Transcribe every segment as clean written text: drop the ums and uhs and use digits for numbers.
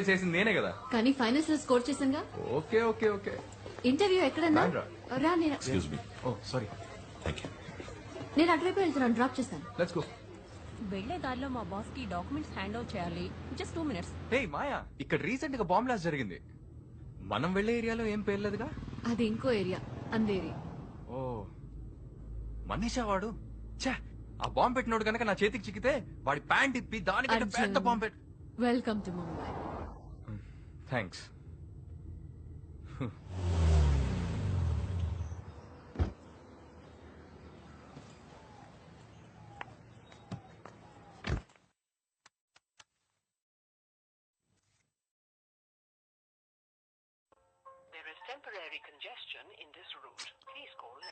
చేసింది నేనే కదా. కానీ ఫైనల్స్ లో స్కోర్ చేశానుగా. Okay okay okay. ఇంటర్వ్యూ ఎక్కడన్నా రా. నేను excuse me. Oh sorry. Thank you. నేను అటువైపు వెళ్తున్నాను, డ్రాప్ చేస్తాను. Let's go. వెళ్లే దారిలో మా బాస్ కి డాక్యుమెంట్స్ హ్యాండ్ ఓవర్ చేయాలి. Just 2 minutes. హే మాయా, ఇక్కడ రీసెంట్ గా బాంబ్ బ్లాస్ట్ జరిగింది. మనం వెళ్లే ఏరియాలో ఏం పేర్లేదుగా. అది ఇంకో ఏరియా, అందేరి. ఓ మనీషా వాడు. ఛే, ఆ బాంబ్ పెట్టినోడు కనుక నా చేతికి చిక్కితే వాడి ప్యాంట్ ఇప్పి దానికంటే పెద్ద బాంబ్ పెట్టి. Welcome to Mumbai. Thanks. There is temporary congestion in this route. Please call.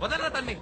వదలరా తన్ని.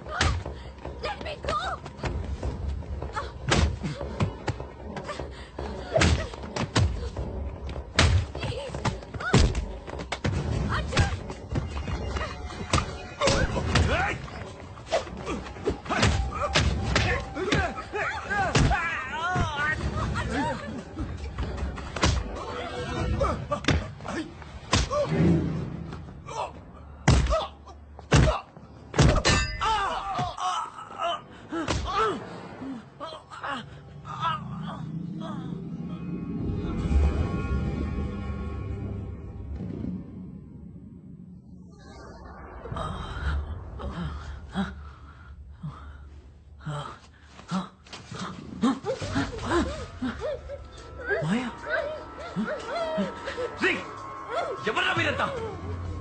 ఎవరా మీరంతా?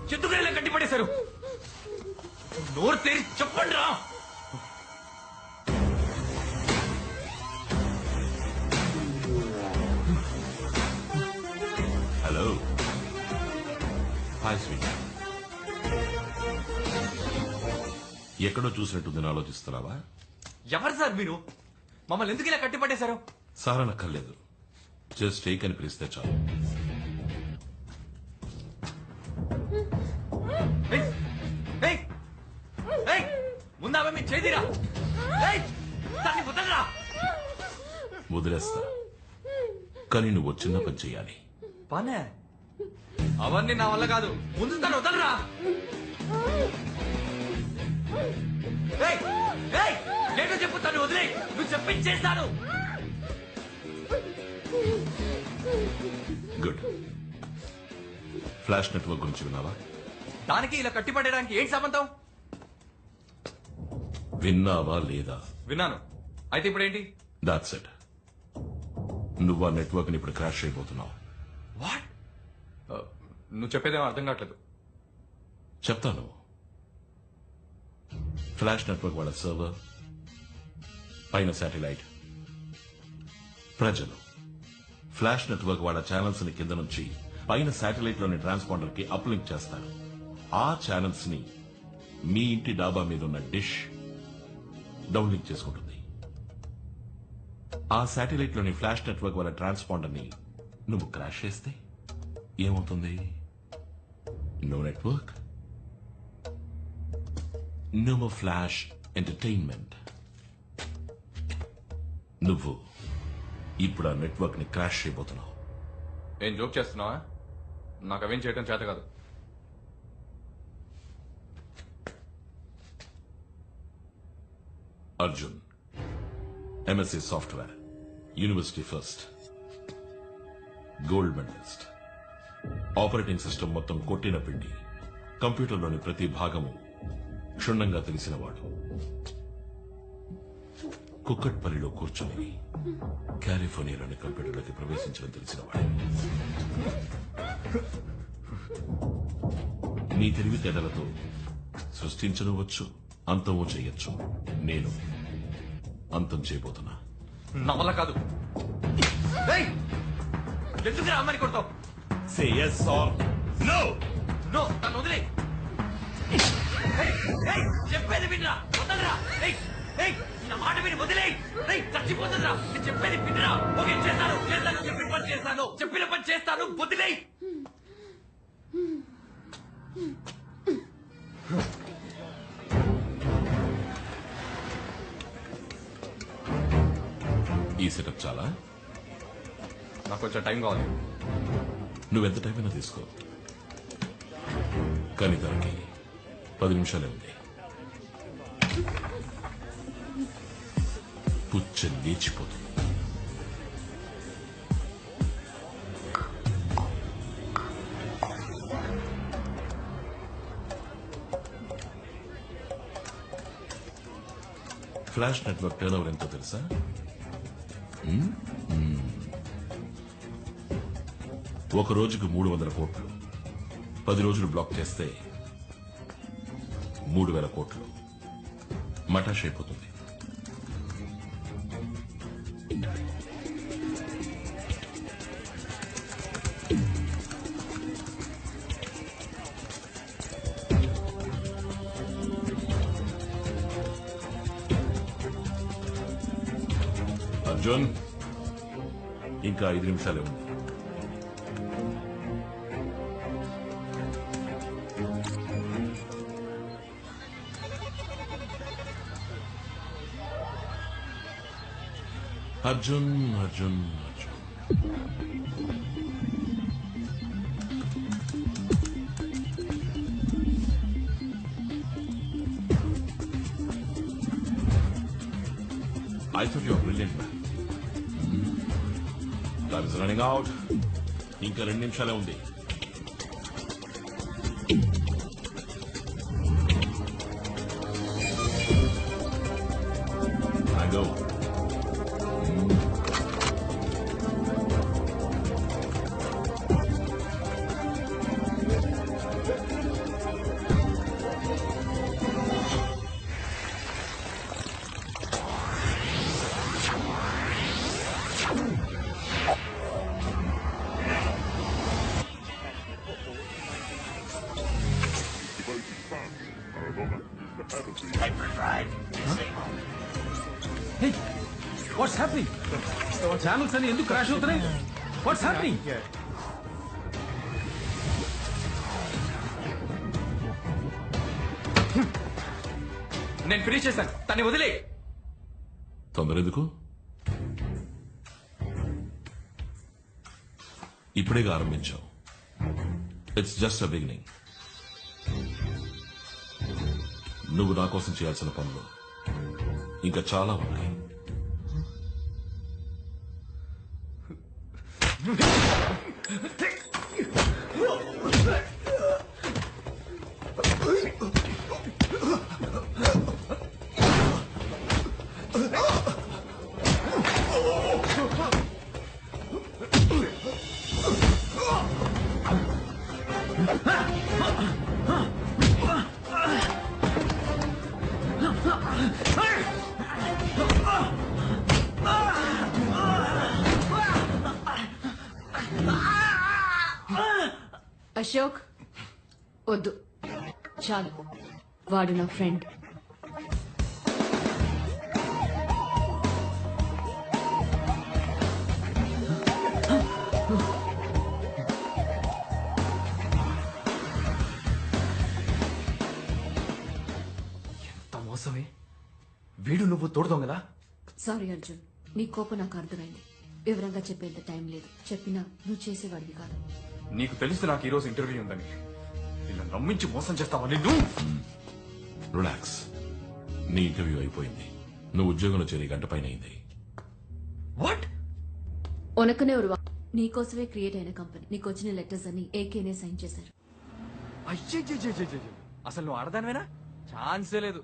చెట్టుకాయలా కట్టి పడేశారు. నోరు తెరి చెప్పండి రా. హలో. Hi sweet. ఎక్కడో చూసినట్టుంది ఆలోచిస్తున్నావా? ఎవరు సార్ మీరు? మమ్మల్ని ఎందుకు ఇలా కట్టి పట్టేశారు? సార్ అనక్కర్లేదు, జస్ట్ టేక్ అని పిలిస్తే చాలు. ముందామే మీ చేదిరా. దాన్ని వదలరా. వదిలేస్తా, కానీ నువ్వు చిన్న పని చెయ్యాలి. పనే అవన్నీ నా వల్ల కాదు. ముందు తను వదలరా. ఏంటో చెప్పు, తను వదిలే. నువ్వు చెప్పించేస్తాను. గుడ్. ఫ్లాష్ నెట్వర్క్ గురించి విన్నావా? దానికి ఇలా కట్టిపడడానికి ఏంటి సంబంధం? విన్నావా లేదా? విన్నాను. అయితే ఇప్పుడు ఏంటి? That's it. నువ్వు ఆ నెట్వర్క్ ని ఇప్పుడు క్రాష్ అయిపోతున్నావు. వాట్? నువ్వు చెప్పేదేమో అర్థం కావట్లేదు. చెప్తాను. ఫ్లాష్ నెట్వర్క్ వాళ్ళ సర్వర్, పైన శాటిలైట్, ప్రజలు ఫ్లాష్ నెట్వర్క్ వాళ్ళ ఛానల్స్ ని కింద నుంచి పైన శాటిలైట్ లోని ట్రాన్స్పాండర్ కి అప్లింక్ చేస్తారు. ఆ ఛానల్స్ ని మీ ఇంటి డాబా మీద ఉన్న డిష్ డౌన్లింక్ చేసుకుంటుంది. ఆ శాటిలైట్ లోని ఫ్లాష్ నెట్వర్క్ వాళ్ళ ట్రాన్స్పాండర్ ని నువ్వు క్రాష్ చేస్తే ఏమవుతుంది? No network, no more flash entertainment. నువ్వు ఇప్పుడు ఆ నెట్వర్క్ ని క్రాష్ చేయబోతున్నావు. ఏం జోక్ చేస్తున్నావా? నాకు అవేం చేయడం చేత కాదు. Arjun, MSc software, university first, gold medallist, operating system మొత్తం కొట్టిన పిండి, కంప్యూటర్లోని ప్రతి భాగము క్షుణ్ణంగా తెలిసినవాడు, కుక్కట్పల్లిలో కూర్చొని కాలిఫోర్నియాలోని కంప్యూటర్లోకి ప్రవేశించడం తెలిసినవాడు. నీ తెలివితేటలతో సృష్టించవచ్చు, అంతమో చేయొచ్చు. నేను అంతం చేయబోతున్నా. నా వల్ల కాదు. ఎందుకు అమ్మని కొడతావు? Say yes or no. No, నన్ను వదిలే. చెప్పేది వినరా. చచ్చిపోతుందిరా ఏయ్ ఏయ్ నా మాట విని వదిలేయ్ ఏయ్ చచ్చిపోతుందిరా నేను చెప్పేది వినరా ఓకే చేస్తాను చేస్తాను చెప్పిన పని చేస్తాను చెప్పిన పని చేస్తాను వదిలేయ్ ఈ సెటప్ చాలా? నాకు కొంచెం టైం కావాలి నువ్వెంత టైం అయినా తీసుకో, కానీ దానికి 10 నిమిషాలే ఉంది. పుచ్చ లేచిపోతుంది. ఫ్లాష్ నెట్వర్క్ టర్న్ ఓవర్ ఎంతో తెలుసా? ఒక రోజుకు 300 కోట్లు. 10 రోజులు బ్లాక్ చేస్తే 3000 కోట్లు. మటాష్ అయిపోతుంది. అర్జున్, ఇంకా 5 నిమిషాలే ఉంది. Arjun Arjun Arjun I thought you were brilliant, man. Time is running out. ఇంకా 2 నిమిషాలే ఉంది. I go. Hey, what's happening? Channels అని ఎందుకు క్రాష్ అవుతున్నాయి? What's happening? నేను ఫినిష్ చేశాను తన్ని వదిలే తొందర ఎందుకు? ఇప్పుడేగా ఆరంభించావు. It's just a beginning. నువ్వు నా కోసం చేయాల్సిన పనులు ఇంకా చాలా ఉన్నాయి. అశోక్ వద్దు, చాలు. వాడు నా ఫ్రెండ్. ఎంత మోసమే. వీడు నువ్వు తోడుదాం కదా. సారీ అర్జున్, నీ కోపం నాకు అర్థమైంది. వివరంగా చెప్పేంత టైం లేదు. చెప్పినా నువ్వు చేసేవాడివి కాదు. నీకు తెలుసు నాకు ఈ రోజు ఇంటర్వ్యూ ఉందని. ఇలా నమ్మించి మోసం చేస్తావా నిన్ను? రిలాక్స్. నీ ఇంటర్వ్యూ అయిపోయింది. నువ్వు ఉద్యోగంలో చేరి 1 గంట పైన అయింది. వాట్? ఒనకనే ఉరువా నీకోసమే క్రియేట్ అయిన కంపెనీ. నీకు వచ్చిన లెటర్స్ అన్ని ఏకేనే సైన్ చేశారు. అయ్యో, అసలు నువ్వు ఆడదానివేనా? ఛాన్సే లేదు.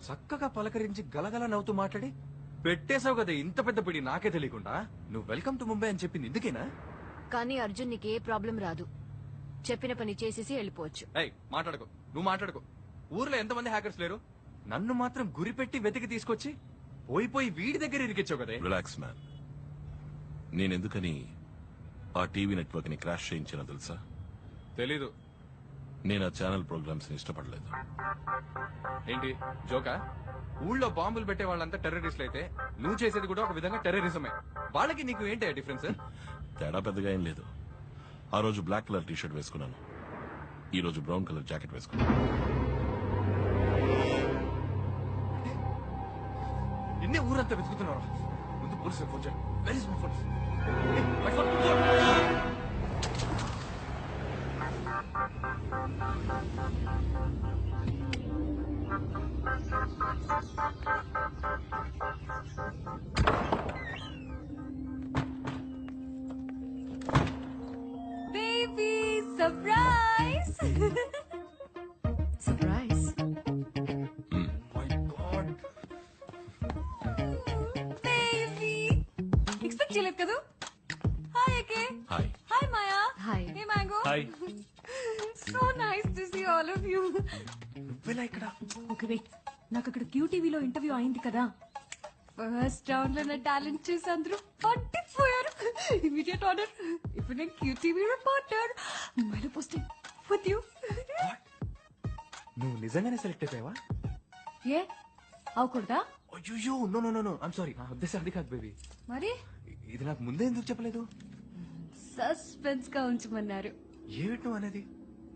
చక్కగా పలకరించి గలగల నవ్వుతూ మాట్లాడి పెట్టేశావు కదా ఇంత పెద్ద పిడి నాకే తెలియకుండా. నువ్వు వెల్కమ్ టు ముంబై అని చెప్పింది ఇందుకేనా? కానీ అర్జున్ నీకు ఏ ప్రాబ్లం రాదు. చెప్పిన పని చేసేసి వెళ్ళిపోవచ్చు. ఏయ్ మాట్లాడుకో, నువ్వు మాట్లాడుకో. ఊర్లో ఎంతమంది హ్యాకర్స్ లేరు? నన్ను మాత్రం గురిపెట్టి వెతికి తీసుకొచ్చి పోయి వీడి దగ్గర ఇరికిచ్చావు కదే. Relax man. నేనెందుకని ఆ టీవీ నెట్వర్క్ ని క్రాష్ చేయించిన తెలుసా? తెలీదు. నేను ఆ ఛానల్ ప్రోగ్రామ్స్ ఇష్టపడలేదు. ఏంటి జోకా? ఊళ్ళో బాంబులు పెట్టే వాళ్ళంతా టెర్రరిస్టులు అయితే నువ్వు చేసేది కూడా ఒక విధంగా టెర్రరిజమే. వాళ్ళకి నీకు ఏంటి డిఫరెన్స్? తేడా పెద్దగా ఏం లేదు. ఆ రోజు బ్లాక్ కలర్ టీ షర్ట్ వేసుకున్నాను, ఈ రోజు బ్రౌన్ కలర్ జాకెట్ వేసుకున్నాను. నిన్నే ఊరంతా వెతుకుతున్నారు. ముందు పోలీసు ఫోన్ చేయండి. Where is my phone? My phone. Baby surprise. Surprise. My god. Baby expect చేయలేదు కదా. Hi AK. Hi. Hi Maya. Hi. Hey mango. Hi. So nice to see all of you. నువ్వెలా ఇక్కడ? ఓకే వెయిట్, నాకు అక్కడ క్యూటీవీలో interview అయింది కదా. First round లో నా టాలెంట్ చూసి అందరూ పట్టిపోయారు. Immediate order. ఇప్పుడు నేను క్యూటీవీ రిపోర్టర్. ముంబైలో పోస్టింగ్ విత్ యూ. నువ్వు నిజంగానే సెలెక్ట్ అయిపోయావా? ఏ అవకూడదా? అయ్యో no no no no I'm sorry. నా ఉద్దేశం అది కాదు బేబీ. మరి ఇది నాకు ముందే ఎందుకు చెప్పలేదు? సస్పెన్స్ గా ఉంచమన్నారు. ఏమిటి నువ్వు అనేది?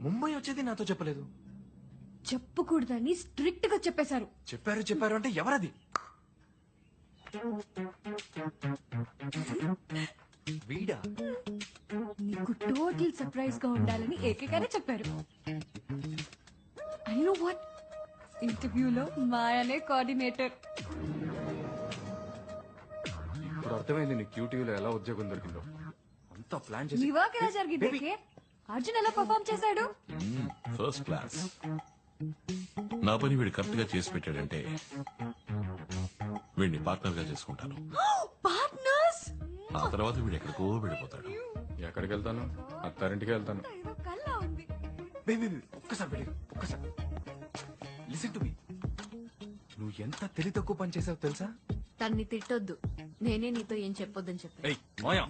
ముంబై వచ్చేది నాతో చెప్పలేదు. చెప్పకూడదని స్ట్రిక్ట్ గా చెప్పేశారు. చెప్పారు అంటే ఎవరది? వీడా? నీకు టోటల్ సర్ప్రైజ్ గా ఉండాలని ఏకగానే చెప్పారు. ఐ నో వాట్, ఇంటర్వ్యూలో మాయనే కోఆర్డినేటర్. ఇప్పుడు అర్థమైంది నీ క్యూటీవీలో ఎలా ఉద్యోగం దొరికిందో. అంతా ప్లాన్ నీ చేసి వర్క్ ఎలా జరిగింది Baby. ఏకే? అర్జున్ ఎలా పర్ఫామ్ చేశాడు? First class. నా పని వీడు కరెక్ట్ గా చేసి పెట్టాడంటే వీడిని పార్ట్నర్ గా చేసుకుంటాను. పార్ట్నర్స్. ఆ తర్వాత వీడు ఎక్కడికో వెళ్ళిపోతాడు. ఎక్కడికి వెళ్తాను? అత్తారింటికి వెళ్తాను. ఏదో కల్లా ఉంది. బేబీ ఒక్కసారి బేబీ ఒక్కసారి లిసన్ టు మీ. నువ్వు ఎంత తెలివి తక్కువ పని చేసావు తెలుసా? తన్ని తిట్టొద్దు, నేనే నీతో ఏం చెప్పొద్దని చెప్పి. ఏయ్ మాయా.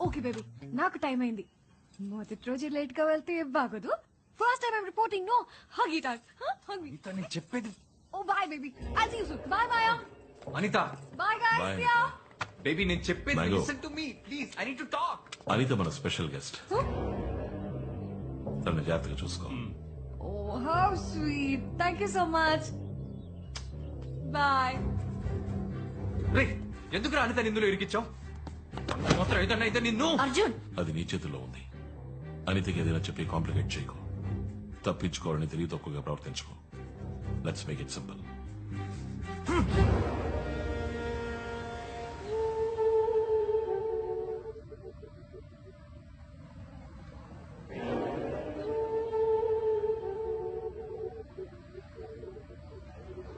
ఓకే బేబీ, నాకు టైం అయింది. మొదటి రోజు లేట్ గా వెళ్తే ఏం బాగోదు. First time I'm reporting. No hug it out. Hug me. Anitha నేను చెప్పేది. Oh bye baby, I see you soon. Bye Maya. Anitha bye guys. Bye, see you. Baby నేను చెప్పేది Mango. Listen to me please. I need to talk. Anitha మన special guest. తన జాగ్రత్తగా చూసుకో. Oh, how sweet. Thank you so much. Bye. రే ఎందుకు అనిత నిందులో ఇరికిచ్చావు? మాత్రం ఏదన్నా అయితే నిన్ను. అర్జున్, అది నీ చేతుల్లో ఉంది. అనితకి ఏదైనా చెప్పి కాంప్లికేట్ చేయకు. తప్పించుకోవాలని తెలివి తక్కువగా ప్రవర్తించుకో. Let's make it simple.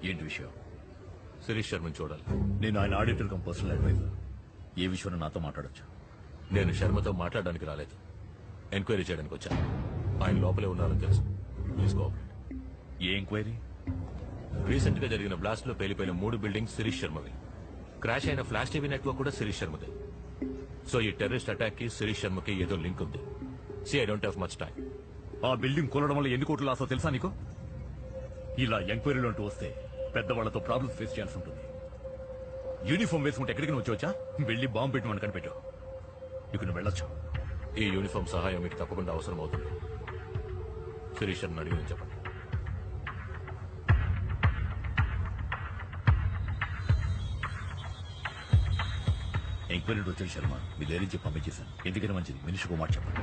ఏంటి విషయం? శిరీష్ శర్మని చూడాలి. నేను ఆయన ఆడిటర్ కమ్ పర్సనల్ అడ్వైజర్. ఏ విషయంలో నాతో మాట్లాడొచ్చు? నేను శర్మతో మాట్లాడడానికి రాలేదు, ఎంక్వైరీ చేయడానికి వచ్చాను. ఆయన లోపలే ఉన్నారని తెలుసు. Please cooperate. ఏ ఎంక్వైరీ? రీసెంట్ గా జరిగిన బ్లాస్ట్ లో పేలిపోయిన 3 బిల్డింగ్స్ శిరీష్ శర్మవి. క్రాష్ అయిన ఫ్లాష్ టీవీ నెట్వర్క్ కూడా శిరీష్ శర్మదే. సో ఈ టెర్రరిస్ట్ అటాక్ కి శిరీష్ శర్మకి ఏదో లింక్ ఉంది. See I don't have much time. ఆ బిల్డింగ్ కొనడం వల్ల ఎన్ని కోట్లు లాసో తెలుసా నీకు? ఇలా ఎంక్వైరీలో అంటూ వస్తే పెద్దవాళ్లతో ప్రాబ్లమ్స్ ఫేస్ చేయాల్సి ఉంటుంది. యూనిఫామ్ వేసుకుంటే ఎక్కడికి నువ్వు వచ్చా? వెళ్ళి బాంబు పెట్టమని కనిపెట్టు. ఇక నువ్వు వెళ్ళొచ్చు. ఈ యూనిఫామ్ సహాయం మీకు తప్పకుండా అవసరం అవుతుంది. శిరీష్ శర్మ అడిగి చెప్పండి. ఎంక్వైరీ వచ్చాడు శర్మ. మీ ధైర్యం చెప్పి పంపించేశాను. ఎందుకని మంచిది. మనిషికి మాట చెప్పండి.